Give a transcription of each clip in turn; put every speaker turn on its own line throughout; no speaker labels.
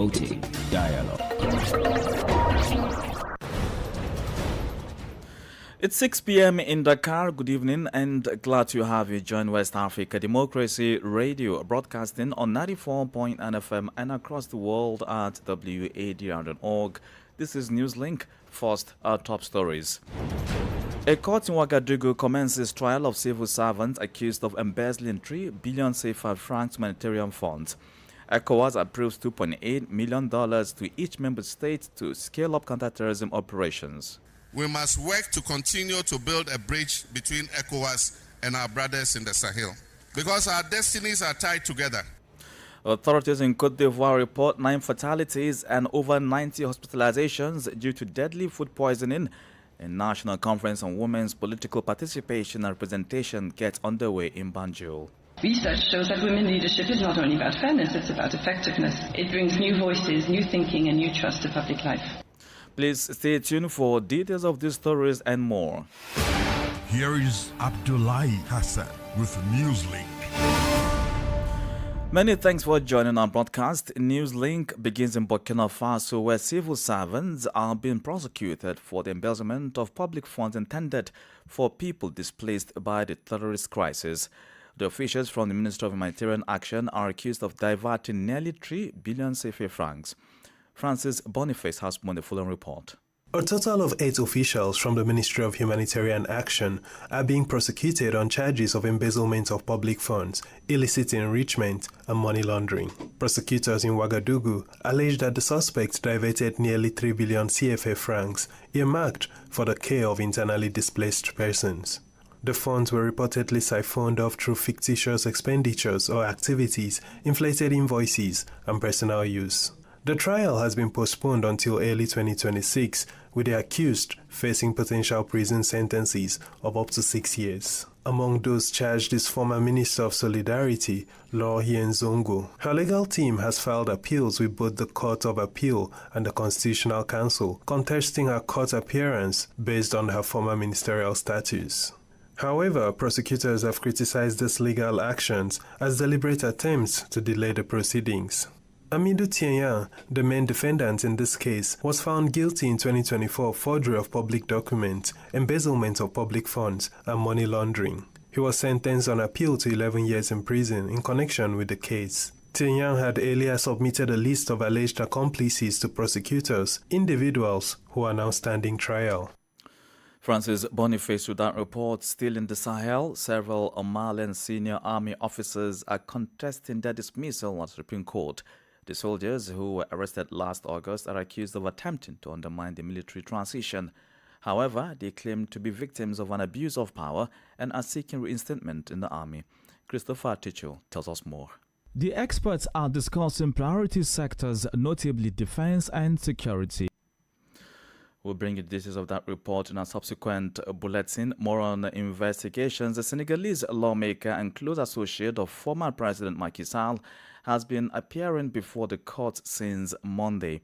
promoting dialogue.
It's 6 p.m. in Dakar. Good evening and glad to have you join West Africa Democracy Radio, broadcasting on 94.9 FM and across the world at wadr.org. This is Newslink. First, our top stories. A court in Ouagadougou commences trial of civil servants accused of embezzling 3 billion CFA francs humanitarian funds. ECOWAS approves $2.8 million to each member state to scale up counterterrorism operations.
We must work to continue to build a bridge between ECOWAS and our brothers in the Sahel, because our destinies are tied together.
Authorities in Côte d'Ivoire report 9 fatalities and over 90 hospitalizations due to deadly food poisoning. A national conference on women's political participation and representation gets underway in Banjul.
Research shows that women leadership is not only about fairness, it's about effectiveness. It brings new voices, new thinking, and new trust to public life.
Please stay tuned for details of these stories and more.
Here is Abdullahi Hassan with Newslink.
Many thanks for joining our broadcast. Newslink begins in Burkina Faso, where civil servants are being prosecuted for the embezzlement of public funds intended for people displaced by the terrorist crisis. The officials from the Ministry of Humanitarian Action are accused of diverting nearly 3 billion CFA francs. Francis Boniface has won the following report.
A total of 8 officials from the Ministry of Humanitarian Action are being prosecuted on charges of embezzlement of public funds, illicit enrichment, and money laundering. Prosecutors in Ouagadougou allege that the suspects diverted nearly 3 billion CFA francs earmarked for the care of internally displaced persons. The funds were reportedly siphoned off through fictitious expenditures or activities, inflated invoices, and personal use. The trial has been postponed until early 2026, with the accused facing potential prison sentences of up to 6 years. Among those charged is former Minister of Solidarity, Laure Hienzongo. Her legal team has filed appeals with both the Court of Appeal and the Constitutional Council, contesting her court appearance based on her former ministerial status. However, prosecutors have criticized these legal actions as deliberate attempts to delay the proceedings. Amidou Tienyan, the main defendant in this case, was found guilty in 2024 of forgery of public documents, embezzlement of public funds, and money laundering. He was sentenced on appeal to 11 years in prison in connection with the case. Tienyan had earlier submitted a list of alleged accomplices to prosecutors, individuals who are now standing trial.
Francis Boniface with that report. Still in the Sahel, several Malian senior army officers are contesting their dismissal at the Supreme Court. The soldiers who were arrested last August are accused of attempting to undermine the military transition. However, they claim to be victims of an abuse of power and are seeking reinstatement in the army. Christopher Ticho tells us more.
The experts are discussing priority sectors, notably defense and security.
We'll bring you details of that report in a subsequent bulletin. More on the investigations. The Senegalese lawmaker and close associate of former President Macky Sall has been appearing before the court since Monday.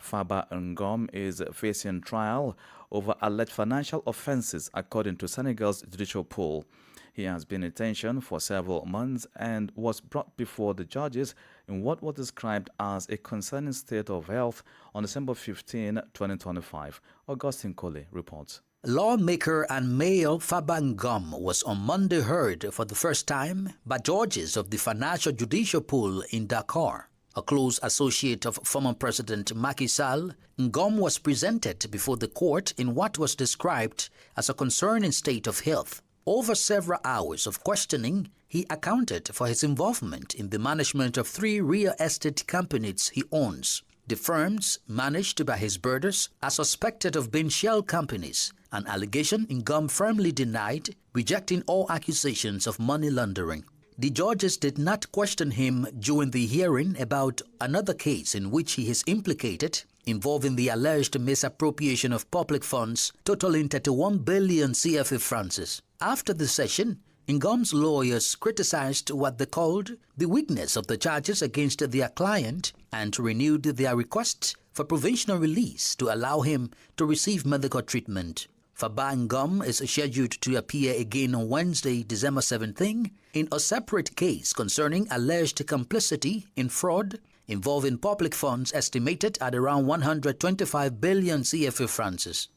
Farba Ngom is facing trial over alleged financial offenses, according to Senegal's judicial pool. He has been in detention for several months and was brought before the judges in what was described as a concerning state of health on December 15, 2025. Augustine Kole reports.
Lawmaker and Mayor Farba Ngom was on Monday heard for the first time by judges of the Financial Judicial Pool in Dakar. A close associate of former President Macky Sall, Ngom was presented before the court in what was described as a concerning state of health. Over several hours of questioning, he accounted for his involvement in the management of 3 real estate companies he owns. The firms, managed by his brothers, are suspected of being shell companies, an allegation Ngom firmly denied, rejecting all accusations of money laundering. The judges did not question him during the hearing about another case in which he is implicated, involving the alleged misappropriation of public funds totaling 31 billion CFA francs. After the session, Ngom's lawyers criticized what they called the weakness of the charges against their client and renewed their request for provisional release to allow him to receive medical treatment. Farba Ngom is scheduled to appear again on Wednesday, December 17, in a separate case concerning alleged complicity in fraud involving public funds estimated at around 125 billion CFA francs.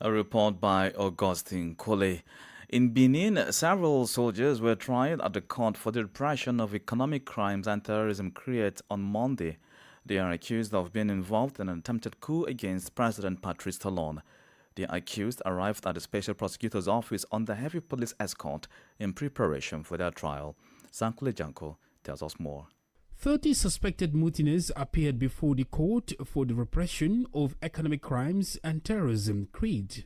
A report by Augustine Kole. In Benin, several soldiers were tried at the court for the repression of economic crimes and terrorism created on Monday. They are accused of being involved in an attempted coup against President Patrice Talon. The accused arrived at the Special Prosecutor's office under heavy police escort in preparation for their trial. Sankule Janko tells us more.
30 suspected mutineers appeared before the court for the repression of economic crimes and terrorism creed.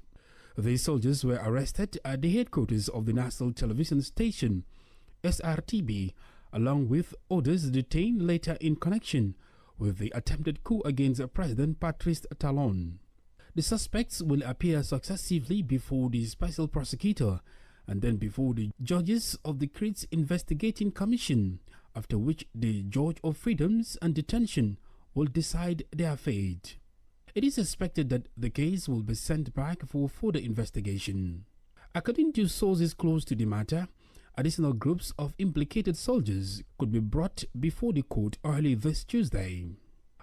The soldiers were arrested at the headquarters of the National Television Station, SRTB, along with others detained later in connection with the attempted coup against President Patrice Talon. The suspects will appear successively before the Special Prosecutor and then before the judges of the Creed's Investigating Commission, after which the Judge of Freedoms and Detention will decide their fate. It is expected that the case will be sent back for further investigation. According to sources close to the matter, additional groups of implicated soldiers could be brought before the court early this Tuesday.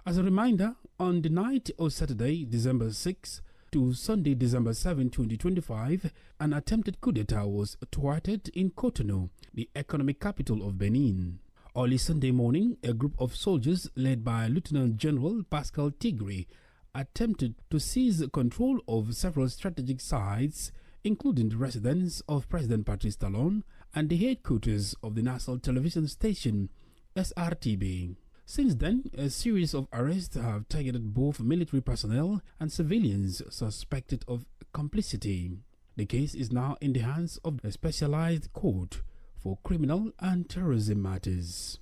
As a reminder, on the night of Saturday, December 6 to Sunday, December 7, 2025, an attempted coup d'etat was thwarted in Cotonou, the economic capital of Benin. Early Sunday morning, a group of soldiers led by Lieutenant General Pascal Tigre attempted to seize control of several strategic sites, including the residence of President Patrice Talon and the headquarters of the National Television Station, SRTB. Since then, a series of arrests have targeted both military personnel and civilians suspected of complicity. The case is now in the hands of a specialized court for criminal and terrorism matters.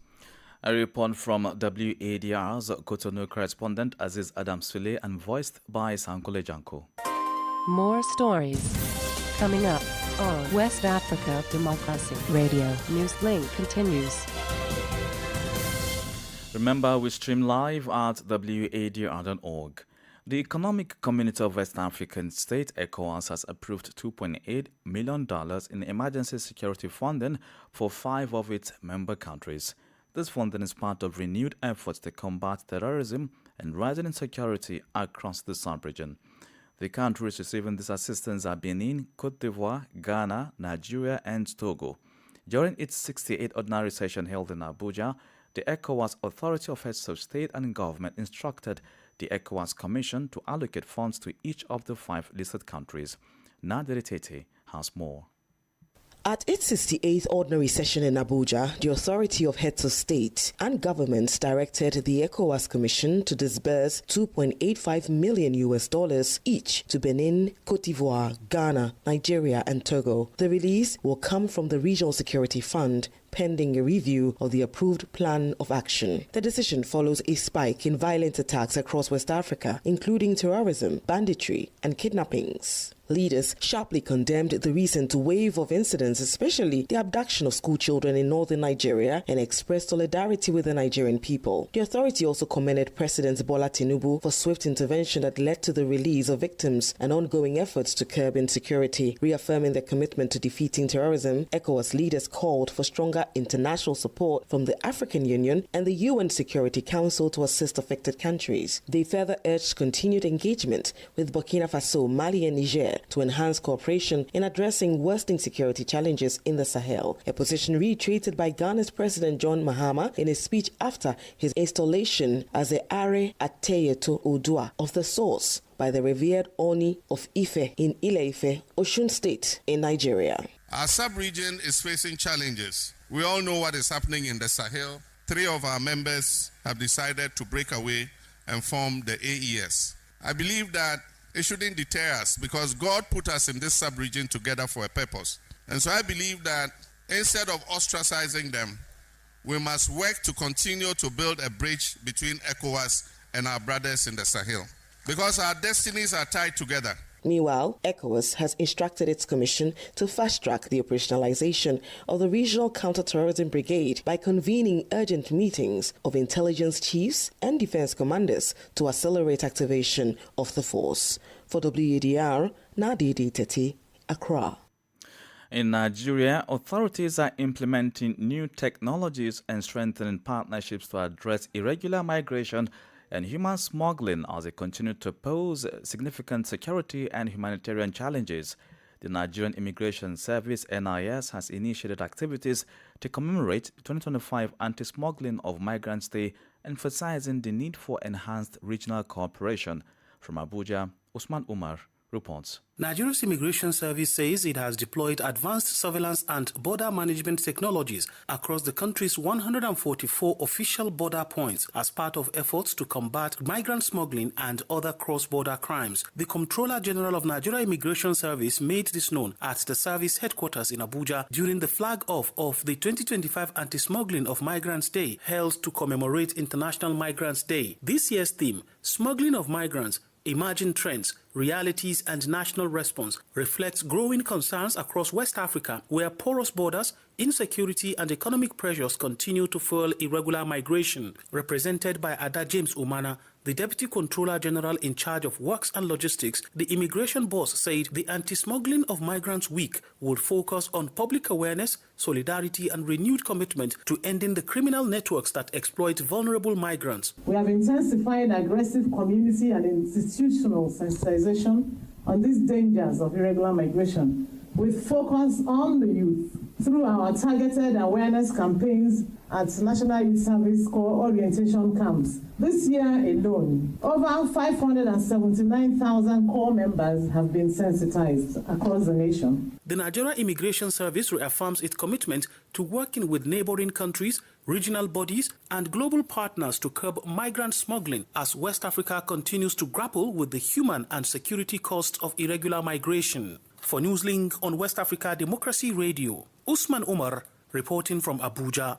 A report from WADR's Cotonou correspondent Aziz Adam Sule and voiced by Sankole Janko.
More stories coming up on West Africa Democracy Radio. Newslink continues.
Remember, we stream live at wadr.org. The Economic Community of West African States, ECOWAS, has approved $2.8 million in emergency security funding for 5 of its member countries. This funding is part of renewed efforts to combat terrorism and rising insecurity across the sub-region. The countries receiving this assistance are Benin, Côte d'Ivoire, Ghana, Nigeria, and Togo. During its 68th ordinary session held in Abuja, the ECOWAS Authority of Heads of State and Government instructed the ECOWAS Commission to allocate funds to each of the 5 listed countries. Nadiri Tete has more.
At its 68th ordinary session in Abuja, the Authority of Heads of State and Governments directed the ECOWAS Commission to disburse $2.85 million each to Benin, Côte d'Ivoire, Ghana, Nigeria, and Togo. The release will come from the Regional Security Fund, pending a review of the approved plan of action. The decision follows a spike in violent attacks across West Africa, including terrorism, banditry, and kidnappings. Leaders sharply condemned the recent wave of incidents, especially the abduction of school children in northern Nigeria, and expressed solidarity with the Nigerian people. The authority also commended President Bola Tinubu for swift intervention that led to the release of victims and ongoing efforts to curb insecurity. Reaffirming their commitment to defeating terrorism, ECOWAS leaders called for stronger international support from the African Union and the UN Security Council to assist affected countries. They further urged continued engagement with Burkina Faso, Mali, and Niger to enhance cooperation in addressing worsening security challenges in the Sahel, a position reiterated by Ghana's President John Mahama in his speech after his installation as the Are Ateyeto Odua of the Source by the revered Oni of Ife in Ile-Ife, Osun State in Nigeria.
Our sub-region is facing challenges. We all know what is happening in the Sahel. 3 of our members have decided to break away and form the AES. I believe that it shouldn't deter us because God put us in this sub-region together for a purpose. And so I believe that instead of ostracizing them, we must work to continue to build a bridge between ECOWAS and our brothers in the Sahel because our destinies are tied together.
Meanwhile, ECOWAS has instructed its commission to fast-track the operationalization of the Regional Counter-Terrorism Brigade by convening urgent meetings of intelligence chiefs and defense commanders to accelerate activation of the force. For WADR, Nadiri Tete, Accra.
In Nigeria, authorities are implementing new technologies and strengthening partnerships to address irregular migration and human smuggling as they continue to pose significant security and humanitarian challenges. The Nigerian Immigration Service (NIS) has initiated activities to commemorate the 2025 Anti-Smuggling of Migrants Day, emphasizing the need for enhanced regional cooperation. From Abuja, Usman Umar reports.
Nigeria's Immigration Service says it has deployed advanced surveillance and border management technologies across the country's 144 official border points as part of efforts to combat migrant smuggling and other cross-border crimes. The Comptroller General of Nigeria Immigration Service made this known at the service headquarters in Abuja during the flag-off of the 2025 Anti-Smuggling of Migrants Day held to commemorate International Migrants Day. This year's theme, Smuggling of Migrants, Emerging Trends, Realities and National Response, reflects growing concerns across West Africa, where porous borders, insecurity and economic pressures continue to fuel irregular migration. Represented by Ada James Umana, the Deputy Controller General in charge of Works and Logistics, the immigration boss said the Anti-Smuggling of Migrants Week would focus on public awareness, solidarity and renewed commitment to ending the criminal networks that exploit vulnerable migrants.
We have intensified aggressive community and institutional sensitization on these dangers of irregular migration, with focus on the youth through our targeted awareness campaigns at National Youth Service Corps orientation camps. This year alone, over 579,000 corps members have been sensitized across the nation.
The Nigeria Immigration Service reaffirms its commitment to working with neighboring countries, regional bodies, and global partners to curb migrant smuggling as West Africa continues to grapple with the human and security costs of irregular migration. For Newslink on West Africa Democracy Radio, Usman Umar reporting from Abuja.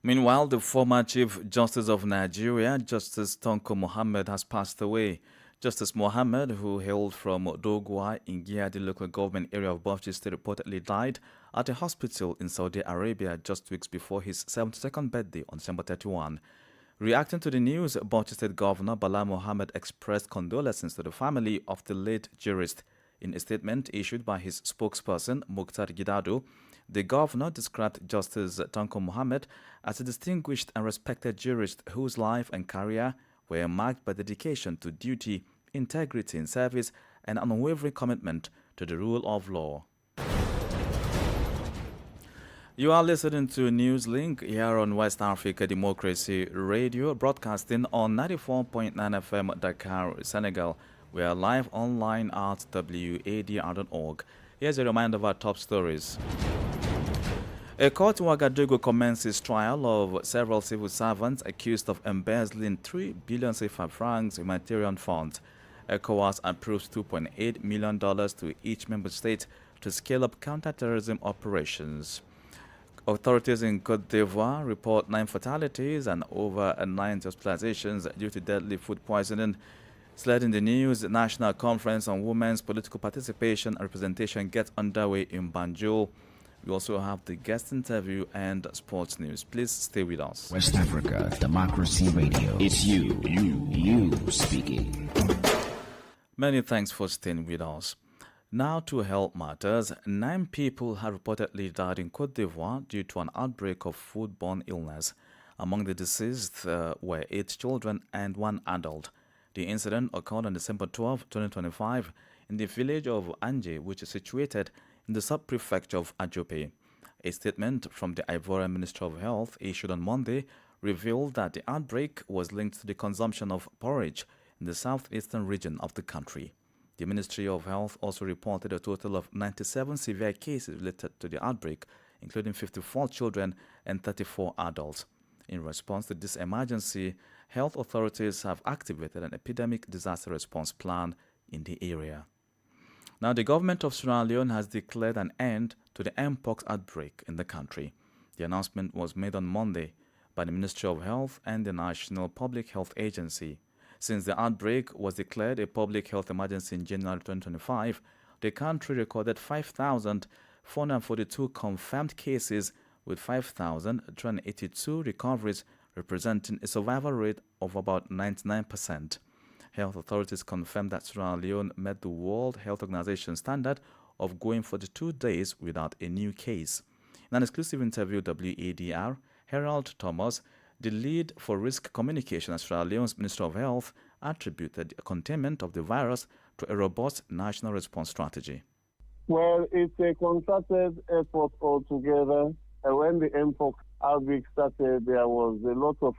Meanwhile, the former Chief Justice of Nigeria, Justice Tonko Mohammed, has passed away. Justice Mohammed, who hailed from Dogwa in Giadi local government area of Bauchi State, reportedly died at a hospital in Saudi Arabia just weeks before his 72nd birthday on December 31. Reacting to the news, Bauchi State Governor Bala Mohammed expressed condolences to the family of the late jurist. In a statement issued by his spokesperson, Mukhtar Gidado, the governor described Justice Tonko Mohammed as a distinguished and respected jurist whose life and career were marked by dedication to duty, integrity in service, and an unwavering commitment to the rule of law. You are listening to Newslink here on West Africa Democracy Radio, broadcasting on 94.9 FM Dakar, Senegal. We are live online at wadr.org. Here's a reminder of our top stories. A court in Ouagadougou commences trial of several civil servants accused of embezzling 3 billion CFA francs humanitarian funds. ECOWAS approves $2.8 million to each member state to scale up counter-terrorism operations. Authorities in Côte d'Ivoire report 9 fatalities and over 90 hospitalizations due to deadly food poisoning. Still in the news, the National Conference on Women's Political Participation and Representation gets underway in Banjul. We also have the guest interview and sports news. Please stay with us.
West Africa Democracy Radio. It's you speaking.
Many thanks for staying with us. Now to health matters. 9 people have reportedly died in Côte d'Ivoire due to an outbreak of foodborne illness. Among the deceased were 8 children and 1 adult. The incident occurred on December 12, 2025 in the village of Anje, which is situated in the sub-prefecture of Ajope. A statement from the Ivorian Ministry of Health issued on Monday revealed that the outbreak was linked to the consumption of porridge in the southeastern region of the country. The Ministry of Health also reported a total of 97 severe cases related to the outbreak, including 54 children and 34 adults. In response to this emergency, health authorities have activated an epidemic disaster response plan in the area. Now, the government of Sierra Leone has declared an end to the Mpox outbreak in the country. The announcement was made on Monday by the Ministry of Health and the National Public Health Agency. Since the outbreak was declared a public health emergency in January 2025, the country recorded 5,442 confirmed cases with 5,282 recoveries, representing a survival rate of about 99%. Health authorities confirmed that Sierra Leone met the World Health Organization standard of going 42 days without a new case. In an exclusive interview with WADR, Harold Thomas, the lead for risk communication at Sierra Leone's Minister of Health, attributed the containment of the virus to a robust national response strategy.
Well, it's a concerted effort altogether. When the mpox outbreak started, there was a lot of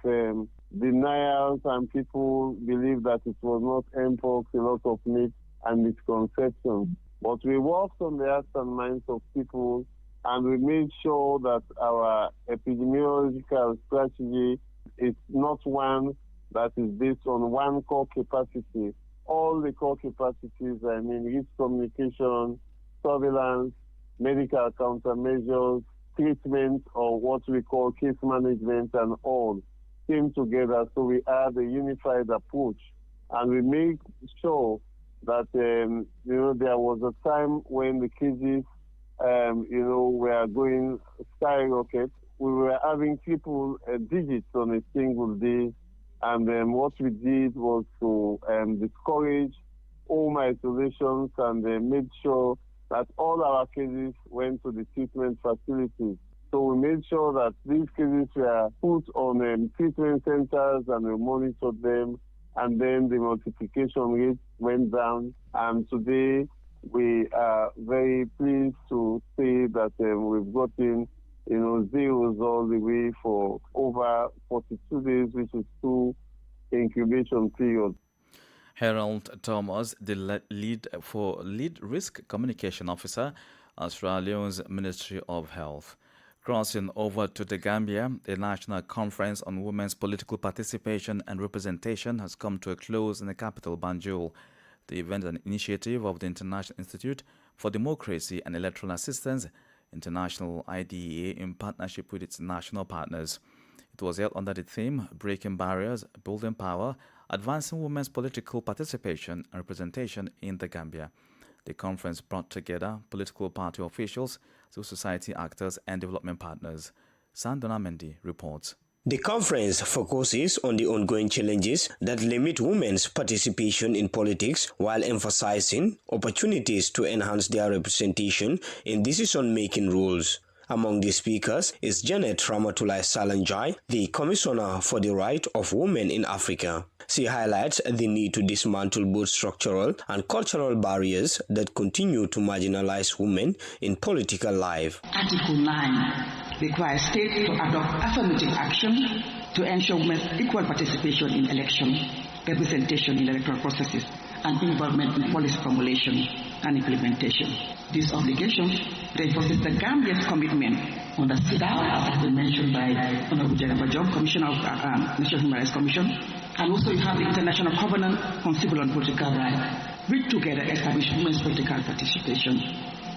denials, and people believed that it was not mpox, a lot of myths and misconceptions. But we worked on the hearts and minds of people, and we made sure that our epidemiological strategy is not one that is based on one core capacity. All the core capacities, risk communication, surveillance, medical countermeasures, treatment, or what we call case management, and all came together. So we had a unified approach, and we made sure that there was a time when the cases were going skyrocket. We were having triple digits on a single day, and what we did was to discourage home isolations and made sure that all our cases went to the treatment facilities. So we made sure that these cases were put on treatment centers, and we monitored them, and then the multiplication rate went down. And today we are very pleased to say that we've gotten zeros all the way for over 42 days, which is 2 incubation periods.
Harold Thomas, the lead risk communication officer at Sierra Leone's Ministry of Health. Crossing over to the Gambia, the National Conference on Women's Political Participation and Representation has come to a close in the capital, Banjul. The event is an initiative of the International Institute for Democracy and Electoral Assistance, International IDEA, in partnership with its national partners. It was held under the theme Breaking Barriers, Building Power, Advancing Women's Political Participation and Representation in the Gambia. The conference brought together political party officials, civil society actors, and development partners. Sandona Mendy reports.
The conference focuses on the ongoing challenges that limit women's participation in politics while emphasizing opportunities to enhance their representation in decision-making roles. Among the speakers is Janet Ramatulai Salanjai, the Commissioner for the Right of Women in Africa. She highlights the need to dismantle both structural and cultural barriers that continue to marginalize women in political life.
Article 9 requires states to adopt affirmative action to ensure women's equal participation in election, representation in electoral processes, and involvement in policy formulation and implementation. This obligation reinforces the Gambia's commitment under CEDAW, as has been mentioned by Honorable Jennifer Job, Commissioner of National Human Rights Commission, and also you have the International Covenant on Civil and Political Rights, which together establish women's political participation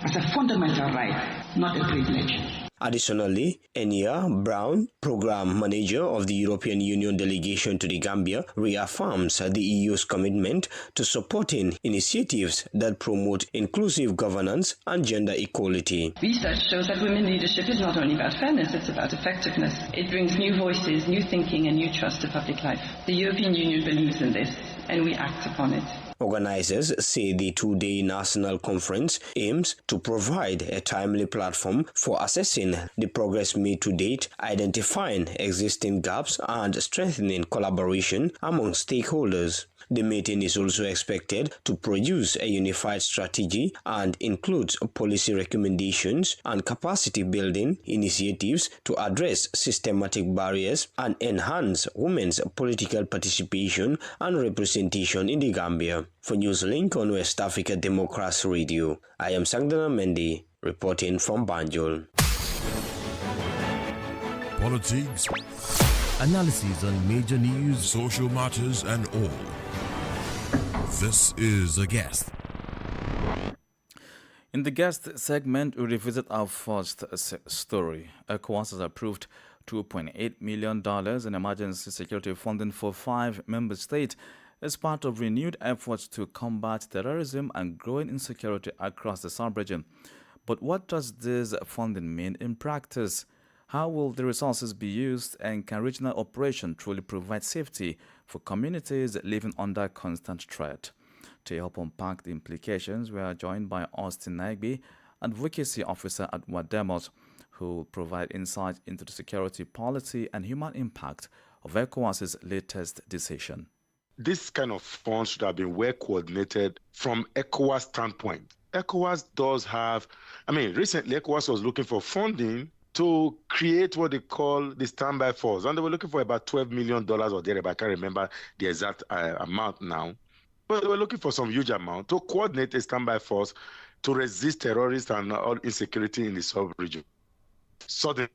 as a fundamental right, not a privilege.
Additionally, Enya Brown, Program Manager of the European Union Delegation to the Gambia, reaffirms the EU's commitment to supporting initiatives that promote inclusive governance and gender equality.
Research shows that women leadership is not only about fairness, it's about effectiveness. It brings new voices, new thinking, and new trust to public life. The European Union believes in this, and we act upon it.
Organizers say the two-day national conference aims to provide a timely platform for assessing the progress made to date, identifying existing gaps, and strengthening collaboration among stakeholders. The meeting is also expected to produce a unified strategy and includes policy recommendations and capacity-building initiatives to address systematic barriers and enhance women's political participation and representation in the Gambia. For Newslink on West Africa Democracy Radio, I am Sandana Mendy, reporting from Banjul.
Politics, analysis on major news, social matters, and all. This is A Guest.
In the guest segment, we revisit our first story. ECOWAS has approved $2.8 million in emergency security funding for 5 member states as part of renewed efforts to combat terrorism and growing insecurity across the sub-region. But what does this funding mean in practice? How will the resources be used, and can regional operation truly provide safety for communities living under constant threat? To help unpack the implications, we are joined by Austin Nagbe, advocacy officer at Wadr, who will provide insight into the security policy and human impact of ECOWAS's latest decision.
This kind of funds should have been well coordinated from ECOWAS standpoint. ECOWAS does have, recently ECOWAS was looking for funding to create what they call the standby force. And they were looking for about $12 million or thereabout. I can't remember the exact amount now. But they were looking for some huge amount to coordinate a standby force to resist terrorists and all insecurity in the sub-region. Suddenly,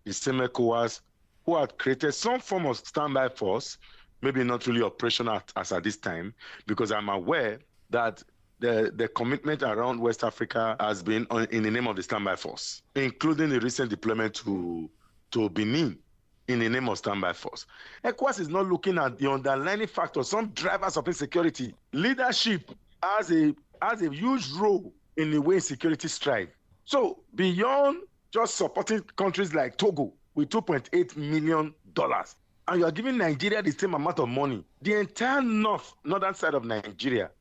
the same ECOWAS, who had created some form of standby force, maybe not really operational as at this time, because I'm aware that the commitment around West Africa has been in the name of the standby force, including the recent deployment to Benin in the name of standby force. ECOWAS is not looking at the underlying factors, some drivers of insecurity. Leadership has a huge role in the way insecurity strikes. So beyond just supporting countries like Togo with $2.8 million, and you are giving Nigeria the same amount of money, the entire northern side of Nigeria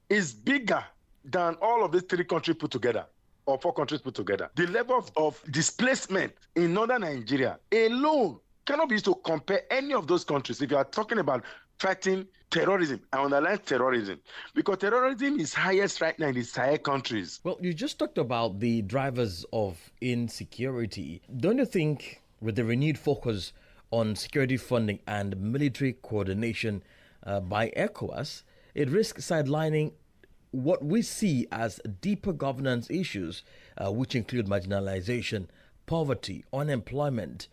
is bigger than all of these 3 countries put together, or 4 countries put together. The level of displacement in northern Nigeria alone cannot be used to compare any of those countries if you are talking about fighting terrorism and underlying terrorism, because terrorism is highest right now in the Sahel countries.
Well, you just talked about the drivers of insecurity. Don't you think with the renewed focus on security funding and military coordination by ECOWAS, it risks sidelining what we see as deeper governance issues, which include marginalization, poverty, unemployment,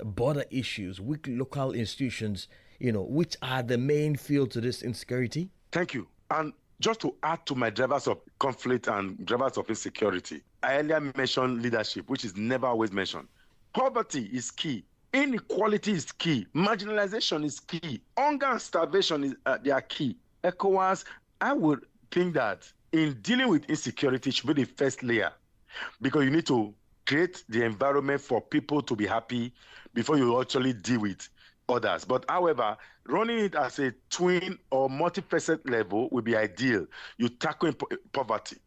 border issues, weak local institutions, which are the main field to this insecurity?
Thank you. And just to add to my drivers of conflict and drivers of insecurity, I earlier mentioned leadership, which is never always mentioned. Poverty is key. Inequality is key. Marginalization is key. Hunger and starvation they are key. ECOWAS, I would think that in dealing with insecurity should be the first layer, because you need to create the environment for people to be happy before you actually deal with others. But however, running it as a twin or multifaceted level would be ideal. You tackle poverty.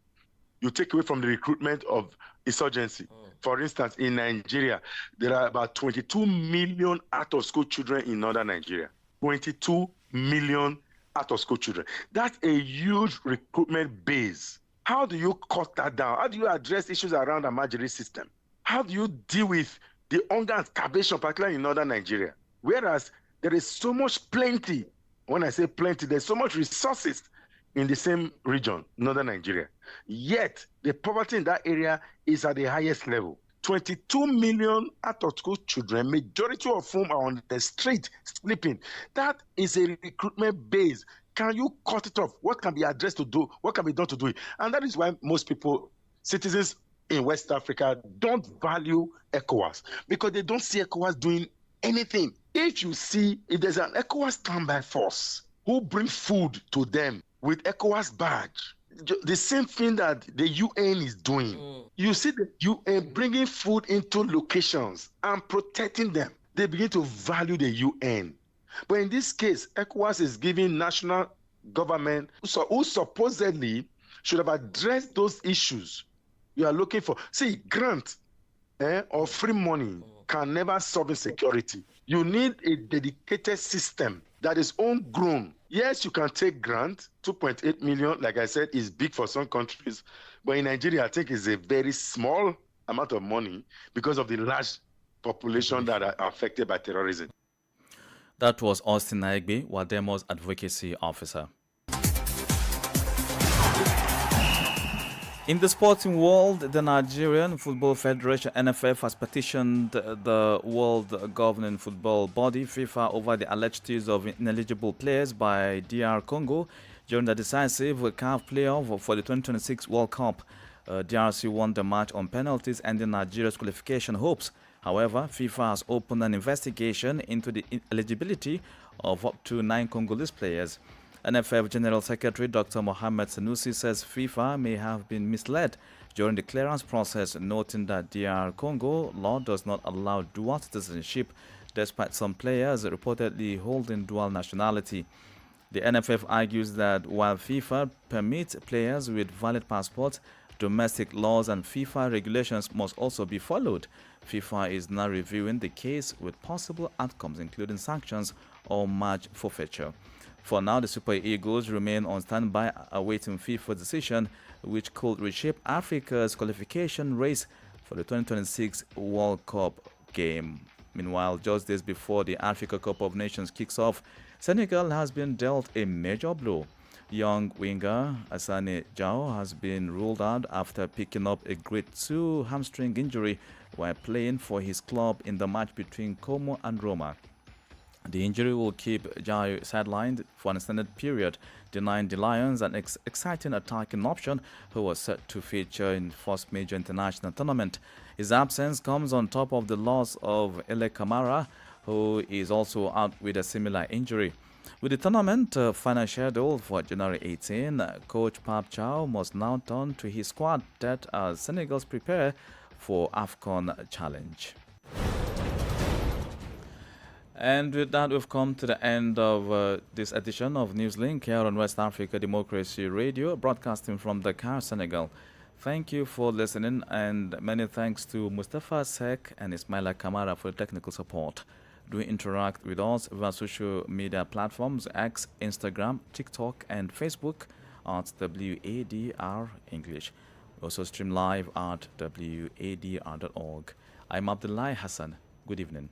You take away from the recruitment of insurgency. For instance, in Nigeria, there are about 22 million out-of-school children in northern Nigeria. 22 million out-of-school children. That's a huge recruitment base. How do you cut that down? How do you address issues around the Majiri system? How do you deal with the hunger and starvation, particularly in northern Nigeria? Whereas there is so much plenty. When I say plenty, there's so much resources in the same region, northern Nigeria. Yet, the poverty in that area is at the highest level. 22 million out-of-school children, majority of whom are on the street sleeping. That is a recruitment base. Can you cut it off? What can be addressed to do? What can be done to do it? And that is why most people, citizens in West Africa, don't value ECOWAS, because they don't see ECOWAS doing anything. If there's an ECOWAS standby force who brings food to them with ECOWAS badge, the same thing that the UN is doing. You see the UN bringing food into locations and protecting them. They begin to value the UN. But in this case, ECOWAS is giving national government who supposedly should have addressed those issues you are looking for. See, grant or free money can never solve insecurity. You need a dedicated system that is homegrown. Yes, you can take grant. 2.8 million, like I said, is big for some countries. But in Nigeria, I think it's a very small amount of money because of the large population that are affected by terrorism.
That was Austin Nagbe, Wadr's advocacy officer. In the sporting world, the Nigerian Football Federation, NFF, has petitioned the World Governing Football Body, FIFA, over the alleged use of ineligible players by DR Congo during the decisive CAF playoff for the 2026 World Cup. DRC won the match on penalties, ending Nigeria's qualification hopes. However, FIFA has opened an investigation into the eligibility of up to 9 Congolese players. NFF General Secretary Dr. Mohamed Sanusi says FIFA may have been misled during the clearance process, noting that DR Congo law does not allow dual citizenship, despite some players reportedly holding dual nationality. The NFF argues that while FIFA permits players with valid passports, domestic laws and FIFA regulations must also be followed. FIFA is now reviewing the case with possible outcomes, including sanctions or match forfeiture. For now, the Super Eagles remain on standby awaiting FIFA decision, which could reshape Africa's qualification race for the 2026 World Cup game. Meanwhile, just days before the Africa Cup of Nations kicks off, Senegal has been dealt a major blow. Young winger Assane Diao has been ruled out after picking up a grade 2 hamstring injury while playing for his club in the match between Como and Roma. The injury will keep Diao sidelined for an extended period, denying the Lions an exciting attacking option who was set to feature in the first major international tournament. His absence comes on top of the loss of Ele Kamara, who is also out with a similar injury. With the tournament final schedule for January 18, coach Pap Chow must now turn to his squad that as Senegals prepare for AFCON challenge. And with that, we've come to the end of this edition of Newslink here on West Africa Democracy Radio, broadcasting from Dakar, Senegal. Thank you for listening, and many thanks to Mustafa Sek and Ismaila Kamara for technical support. Do interact with us via social media platforms X, Instagram, TikTok, and Facebook at WADR English. We also stream live at wadr.org. I'm Abdullahi Hassan. Good evening.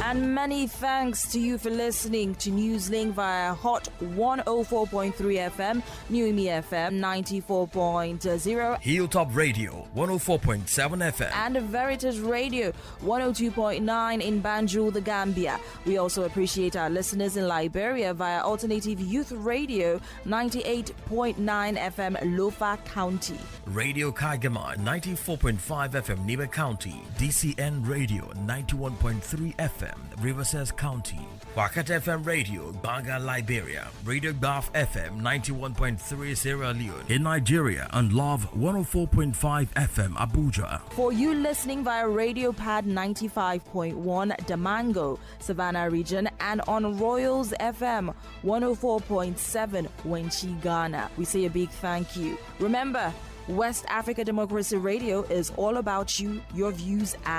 And many thanks to you for listening to Newslink via Hot 104.3 FM, Newmi FM 94.0,
Hilltop Radio 104.7 FM,
and Veritas Radio 102.9 in Banjul, the Gambia. We also appreciate our listeners in Liberia via Alternative Youth Radio 98.9 FM, Lofa County,
Radio Kagama 94.5 FM, Niba County, DCN Radio 91.3 FM, Riverside County, Wakat FM Radio, Baga, Liberia, Radio Baf FM 91.3 Sierra Leone in Nigeria, and Love 104.5 FM Abuja.
For you listening via Radio Pad 95.1 Damango, Savannah region, and on Royals FM 104.7 Wenchi, Ghana, we say a big thank you. Remember, West Africa Democracy Radio is all about you, your views, and